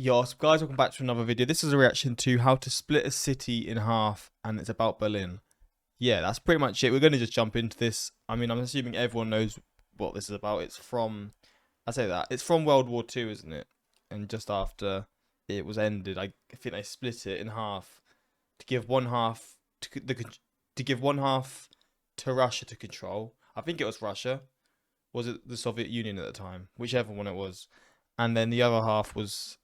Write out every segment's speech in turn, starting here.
Yo, so guys, welcome back to another video. This is a reaction to how to split a city in half, and it's about Berlin. Yeah, that's pretty much it. We're going to just jump into this. I mean, I'm assuming everyone knows what this is about. It's from, I say that, it's from World War II, isn't it? And just after it was ended, I think they split it in half to give one half to give one half to Russia to control. I think it was Russia. Was it the Soviet Union at the time? Whichever one it was. And then the other half was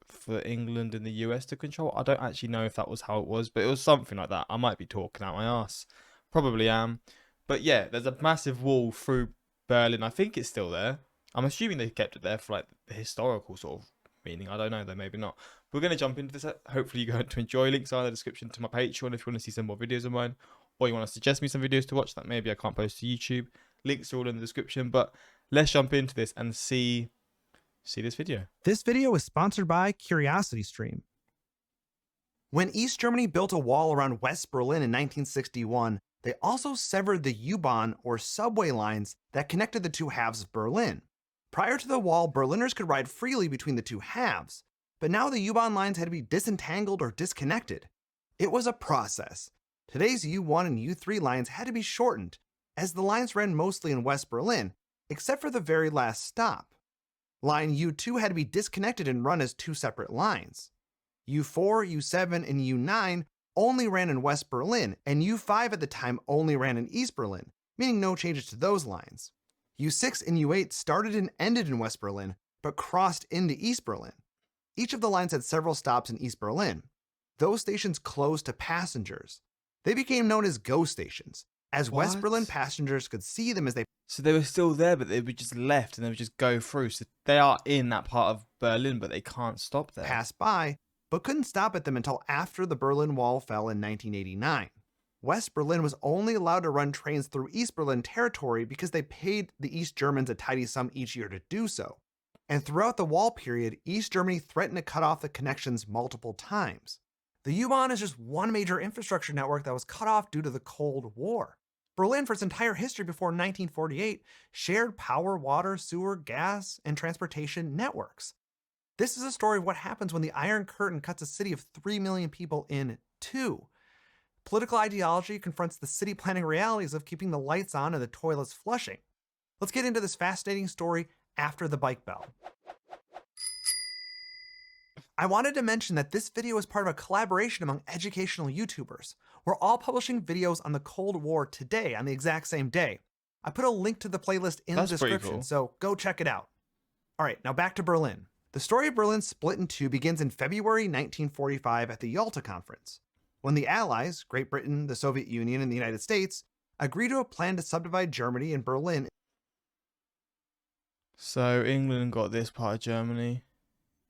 for England and the US to control. I don't actually know if that was how it was, but it was something like that. I might be talking out my ass. Probably am. But yeah, there's a massive wall through Berlin. I think it's still there. I'm assuming they kept it there for like the historical sort of meaning. I don't know though, maybe not. We're going to jump into this. Hopefully you're going to enjoy. Links are in the description to my Patreon if you want to see some more videos of mine, or you want to suggest me some videos to watch that maybe I can't post to YouTube. Links are all in the description. But let's jump into this and see this video. This video is sponsored by CuriosityStream. When East Germany built a wall around West Berlin in 1961, they also severed the U-Bahn or subway lines that connected the two halves of Berlin. Prior to the wall, Berliners could ride freely between the two halves, but now the U-Bahn lines had to be disentangled or disconnected. It was a process. Today's U1 and U3 lines had to be shortened, as the lines ran mostly in West Berlin, except for the very last stop. Line U2 had to be disconnected and run as two separate lines. U4, U7, and U9 only ran in West Berlin, and U5 at the time only ran in East Berlin, meaning no changes to those lines. U6 and U8 started and ended in West Berlin, but crossed into East Berlin. Each of the lines had several stops in East Berlin. Those stations closed to passengers. They became known as GO stations, as West Berlin passengers could see them as they So they were still there, but they would just left and they would just go through. So they are in that part of Berlin, but they can't stop there. passed by, but couldn't stop at them until after the Berlin Wall fell in 1989. West Berlin was only allowed to run trains through East Berlin territory because they paid the East Germans a tidy sum each year to do so. And throughout the wall period, East Germany threatened to cut off the connections multiple times. The U-Bahn is just one major infrastructure network that was cut off due to the Cold War. Berlin, for its entire history before 1948, shared power, water, sewer, gas, and transportation networks. This is a story of what happens when the Iron Curtain cuts a city of 3 million people in two. Political ideology confronts the city planning realities of keeping the lights on and the toilets flushing. Let's get into this fascinating story after the bike bell. I wanted to mention that this video is part of a collaboration among educational YouTubers. We're all publishing videos on the Cold War today on the exact same day. I put a link to the playlist in the description, cool. so go check it out. All right, now back to Berlin. The story of Berlin split in two begins in February 1945 at the Yalta Conference, when the Allies, Great Britain, the Soviet Union, and the United States, agreed to a plan to subdivide Germany and Berlin. So England got this part of Germany,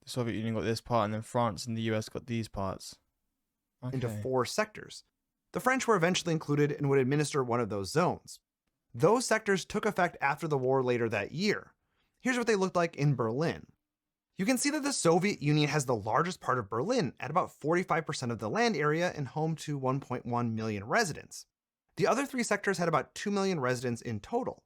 the Soviet Union got this part, and then France and the US got these parts. Into 4 sectors. The French were eventually included and would administer one of those zones. Those sectors took effect after the war later that year. Here's what they looked like in Berlin. You can see that the Soviet Union has the largest part of Berlin at about 45% of the land area and home to 1.1 million residents. The other 3 sectors had about 2 million residents in total.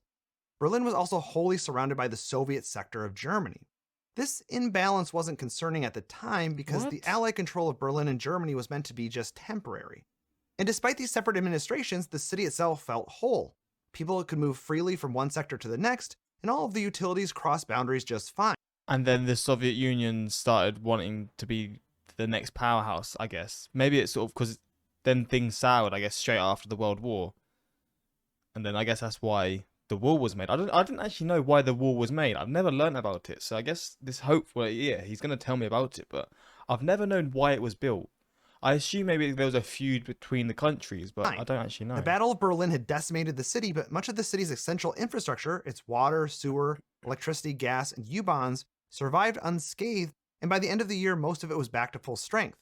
Berlin was also wholly surrounded by the Soviet sector of Germany. This imbalance wasn't concerning at the time because the Allied control of Berlin and Germany was meant to be just temporary. And despite these separate administrations, the city itself felt whole. People could move freely from one sector to the next, and all of the utilities crossed boundaries just fine. And then the Soviet Union started wanting to be the next powerhouse, I guess. Maybe it's sort of because then things soured, I guess, straight after the World War. And then I guess that's why the wall was made. I didn't actually know why the wall was made. I've never learned about it. So I guess this hope, well, yeah, he's going to tell me about it, but I've never known why it was built. I assume maybe there was a feud between the countries, but I don't actually know. The Battle of Berlin had decimated the city, but much of the city's essential infrastructure, its water, sewer, electricity, gas, and U-Bahns, survived unscathed, and by the end of the year, most of it was back to full strength.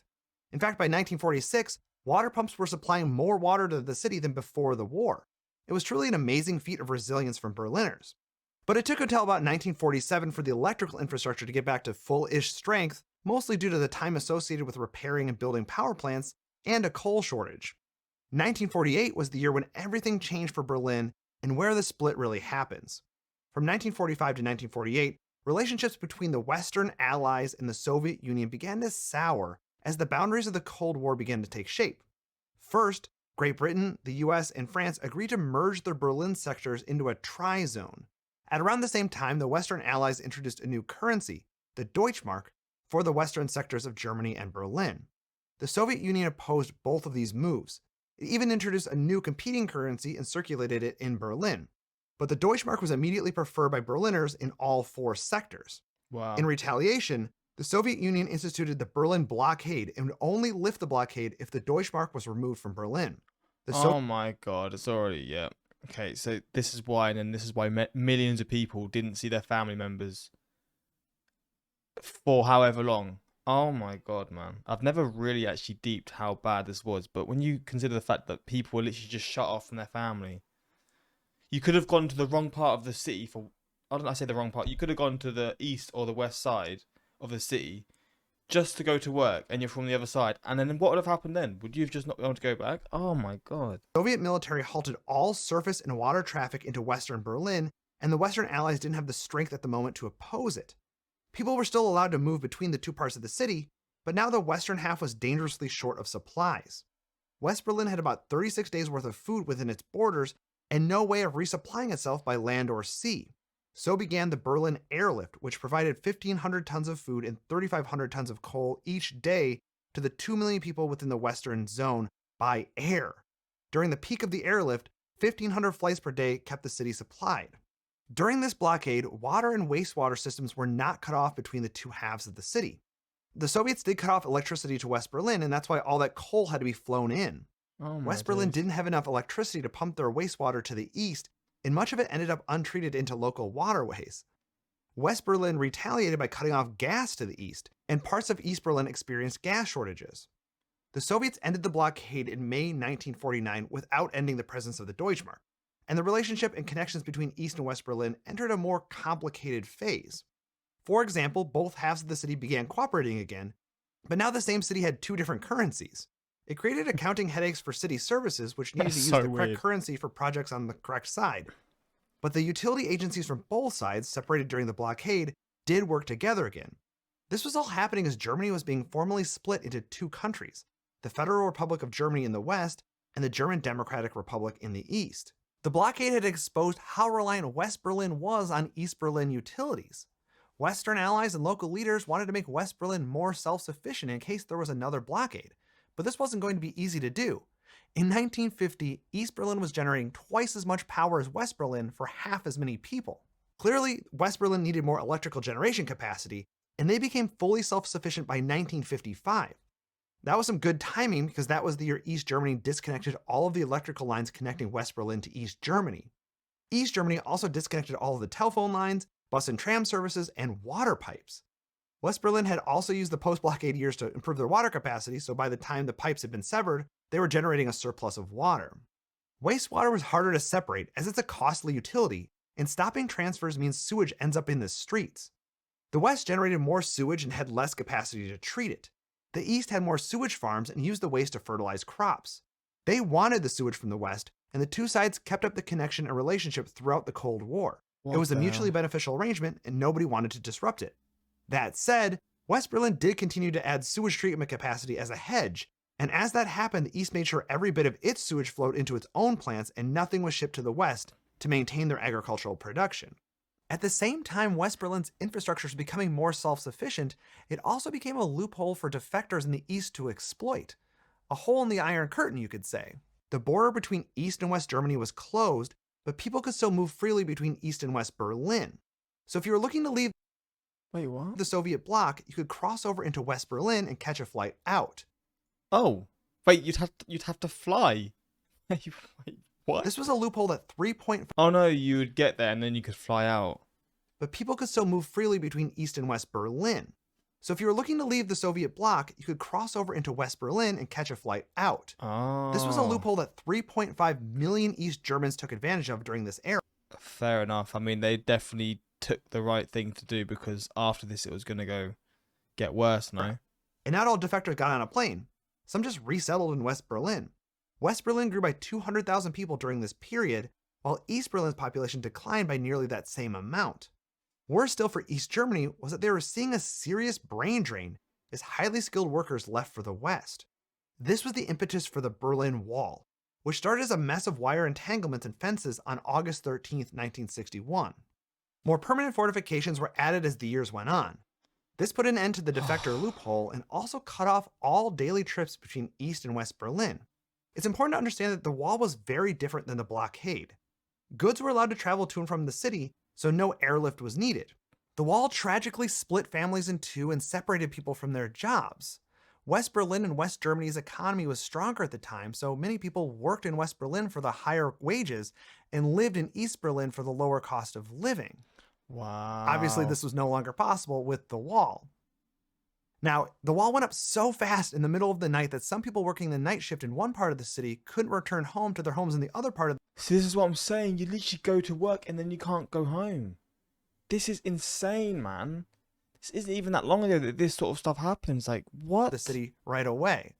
In fact, by 1946, water pumps were supplying more water to the city than before the war. It was truly an amazing feat of resilience from Berliners. But it took until about 1947 for the electrical infrastructure to get back to full-ish strength, mostly due to the time associated with repairing and building power plants and a coal shortage. 1948 was the year when everything changed for Berlin and where the split really happens. From 1945 to 1948, relationships between the Western Allies and the Soviet Union began to sour as the boundaries of the Cold War began to take shape. First, Great Britain, the US, and France agreed to merge their Berlin sectors into a tri-zone. At around the same time, the Western Allies introduced a new currency, the Deutschmark, for the western sectors of Germany and Berlin. The Soviet Union opposed both of these moves. It even introduced a new competing currency and circulated it in Berlin. But the Deutschmark was immediately preferred by Berliners in all four sectors. Wow. In retaliation, the Soviet Union instituted the Berlin blockade and would only lift the blockade if the Deutschmark was removed from Berlin. Oh my God, it's already, yeah. Okay, so this is why, and then this is why millions of people didn't see their family members for however long. Oh my God, man. I've never really actually deeped how bad this was, but when you consider the fact that people were literally just shut off from their family, you could have gone to the wrong part of the city for, I don't know, I say the wrong part, you could have gone to the east or the west side of the city just to go to work, and you're from the other side, and then what would have happened then? Would you have just not been able to go back? Oh my God. Soviet military halted all surface and water traffic into Western Berlin, and the Western Allies didn't have the strength at the moment to oppose it. People were still allowed to move between the two parts of the city, but now the western half was dangerously short of supplies. West Berlin had about 36 days worth of food within its borders and no way of resupplying itself by land or sea. So began the Berlin Airlift, which provided 1,500 tons of food and 3,500 tons of coal each day to the 2 million people within the Western Zone by air. During the peak of the airlift, 1,500 flights per day kept the city supplied. During this blockade, water and wastewater systems were not cut off between the two halves of the city. The Soviets did cut off electricity to West Berlin, and that's why all that coal had to be flown in. West Berlin didn't have enough electricity to pump their wastewater to the east, and much of it ended up untreated into local waterways. West Berlin retaliated by cutting off gas to the east, and parts of East Berlin experienced gas shortages. The Soviets ended the blockade in May 1949 without ending the presence of the Deutschmark, and the relationship and connections between East and West Berlin entered a more complicated phase. For example, both halves of the city began cooperating again, but now the same city had two different currencies. It created accounting headaches for city services, which needed to use the correct currency for projects on the correct side. But the utility agencies from both sides, separated during the blockade, did work together again. This was all happening as Germany was being formally split into two countries, the Federal Republic of Germany in the west and the German Democratic Republic in the east. The blockade had exposed how reliant West Berlin was on East Berlin utilities. Western allies and local leaders wanted to make West Berlin more self-sufficient in case there was another blockade, but this wasn't going to be easy to do. In 1950, East Berlin was generating twice as much power as West Berlin for half as many people. Clearly, West Berlin needed more electrical generation capacity, and they became fully self-sufficient by 1955. That was some good timing because that was the year East Germany disconnected all of the electrical lines connecting West Berlin to East Germany. East Germany also disconnected all of the telephone lines, bus and tram services, and water pipes. West Berlin had also used the post-blockade years to improve their water capacity, so by the time the pipes had been severed, they were generating a surplus of water. Wastewater was harder to separate as it's a costly utility, and stopping transfers means sewage ends up in the streets. The West generated more sewage and had less capacity to treat it. The East had more sewage farms and used the waste to fertilize crops. They wanted the sewage from the West, and the two sides kept up the connection and relationship throughout the Cold War. It was a mutually beneficial arrangement, and nobody wanted to disrupt it. That said, West Berlin did continue to add sewage treatment capacity as a hedge, and as that happened, the East made sure every bit of its sewage flowed into its own plants and nothing was shipped to the West to maintain their agricultural production. At the same time West Berlin's infrastructure was becoming more self-sufficient, it also became a loophole for defectors in the East to exploit. A hole in the Iron Curtain, you could say. The border between East and West Germany was closed, but people could still move freely between East and West Berlin. So if you were looking to leave the Soviet bloc, you could cross over into West Berlin and catch a flight out. Oh, wait, you'd have to fly. Wait, what? This was a loophole that 3.5. Oh no, you would get there and then you could fly out. But people could still move freely between East and West Berlin. So if you were looking to leave the Soviet bloc, you could cross over into West Berlin and catch a flight out. Oh. This was a loophole that 3.5 million East Germans took advantage of during this era. Fair enough. I mean, they definitely took the right thing to do because after this it was going to get worse, no? Right. And not all defectors got on a plane. Some just resettled in West Berlin. West Berlin grew by 200,000 people during this period, while East Berlin's population declined by nearly that same amount. Worse still for East Germany was that they were seeing a serious brain drain as highly skilled workers left for the West. This was the impetus for the Berlin Wall, which started as a mess of wire entanglements and fences on August 13, 1961. More permanent fortifications were added as the years went on. This put an end to the defector loophole and also cut off all daily trips between East and West Berlin. It's important to understand that the wall was very different than the blockade. Goods were allowed to travel to and from the city, so no airlift was needed. The wall tragically split families in two and separated people from their jobs. West Berlin and West Germany's economy was stronger at the time, so many people worked in West Berlin for the higher wages and lived in East Berlin for the lower cost of living. Wow. Obviously, this was no longer possible with the wall. Now, the wall went up so fast in the middle of the night that some people working the night shift in one part of the city couldn't return home to their homes in the other part of See, this is what I'm saying. You literally go to work and then you can't go home. This is insane, man. This isn't even that long ago that this sort of stuff happens. Like, what? the city right away.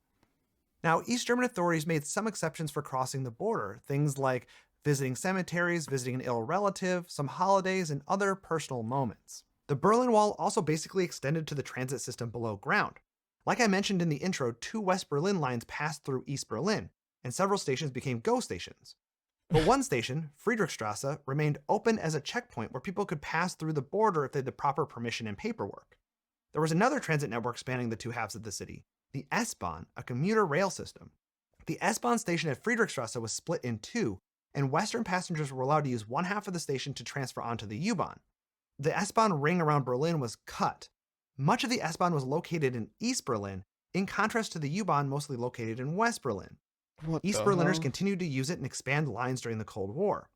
Now, East German authorities made some exceptions for crossing the border, things like visiting cemeteries, visiting an ill relative, some holidays, and other personal moments. The Berlin Wall also basically extended to the transit system below ground. Like I mentioned in the intro, 2 West Berlin lines passed through East Berlin, and several stations became GO stations. But one station, Friedrichstrasse, remained open as a checkpoint where people could pass through the border if they had the proper permission and paperwork. There was another transit network spanning the two halves of the city, the S-Bahn, a commuter rail system. The S-Bahn station at Friedrichstrasse was split in two, and Western passengers were allowed to use one half of the station to transfer onto the U-Bahn. The S-Bahn ring around Berlin was cut. Much of the S-Bahn was located in East Berlin, in contrast to the U-Bahn mostly located in West Berlin. What East the Berliners hell? continued to use it and expand lines during the Cold War.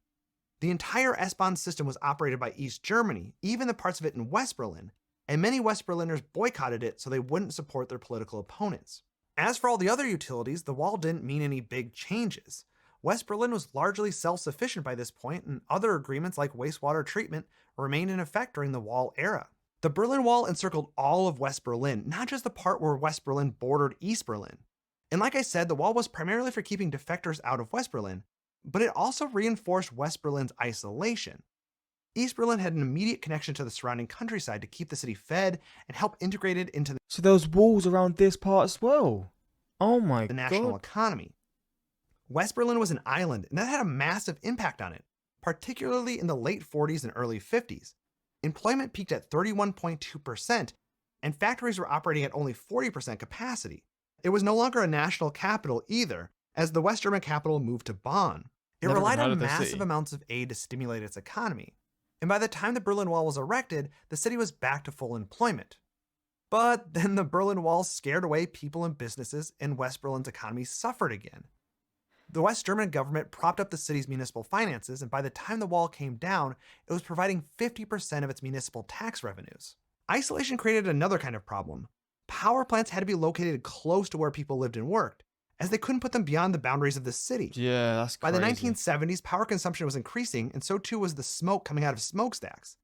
The entire S-Bahn system was operated by East Germany, even the parts of it in West Berlin, and many West Berliners boycotted it so they wouldn't support their political opponents. As for all the other utilities, the wall didn't mean any big changes. West Berlin was largely self-sufficient by this point, and other agreements like wastewater treatment remained in effect during the wall era. The Berlin Wall encircled all of West Berlin, not just the part where West Berlin bordered East Berlin. And like I said, the wall was primarily for keeping defectors out of West Berlin, but it also reinforced West Berlin's isolation. East Berlin had an immediate connection to the surrounding countryside to keep the city fed and help integrate it into So there was walls around this part as well. Oh my the national god. economy. West Berlin was an island, and that had a massive impact on it, particularly in the late 40s and early 50s. Employment peaked at 31.2%, and factories were operating at only 40% capacity. It was no longer a national capital either, as the West German capital moved to Bonn. It Never even relied heard on of the massive city. amounts of aid to stimulate its economy. And by the time the Berlin Wall was erected, the city was back to full employment. But then the Berlin Wall scared away people and businesses, and West Berlin's economy suffered again. The West German government propped up the city's municipal finances, and by the time the wall came down, it was providing 50% of its municipal tax revenues. Isolation created another kind of problem. Power plants had to be located close to where people lived and worked, as they couldn't put them beyond the boundaries of the city. Yeah, that's By crazy. the 1970s, power consumption was increasing, and so too was the smoke coming out of smokestacks.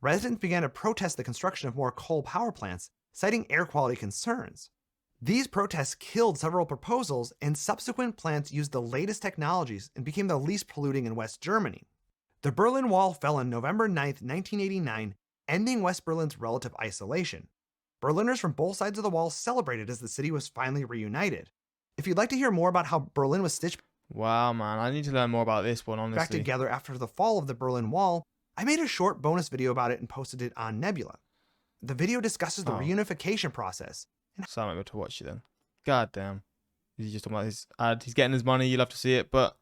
Residents began to protest the construction of more coal power plants, citing air quality concerns. These protests killed several proposals, and subsequent plants used the latest technologies and became the least polluting in West Germany. The Berlin Wall fell on November 9, 1989, ending West Berlin's relative isolation. Berliners from both sides of the wall celebrated as the city was finally reunited. If you'd like to hear more about how Berlin was stitched Wow, man. I need to learn more about this one, back honestly. together after the fall of the Berlin Wall, I made a short bonus video about it and posted it on Nebula. The video discusses the Oh. reunification process. So I'm able to watch it then. God damn. He's just talking about his ad. He's getting his money. You'll have to see it. But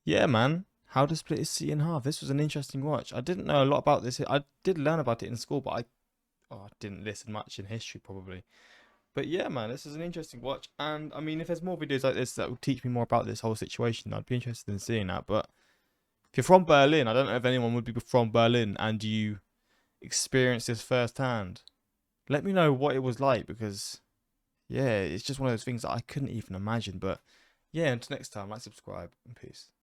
yeah, man. How to split his city in half. This was an interesting watch. I didn't know a lot about this. I did learn about it in school, but I didn't listen much in history probably. But yeah, man, this is an interesting watch. And I mean, if there's more videos like this that will teach me more about this whole situation, I'd be interested in seeing that. But if you're from Berlin, I don't know if anyone would be from Berlin and you experienced this firsthand. Let me know what it was like, because yeah, it's just one of those things that I couldn't even imagine. But yeah, until next time, like, subscribe, and peace.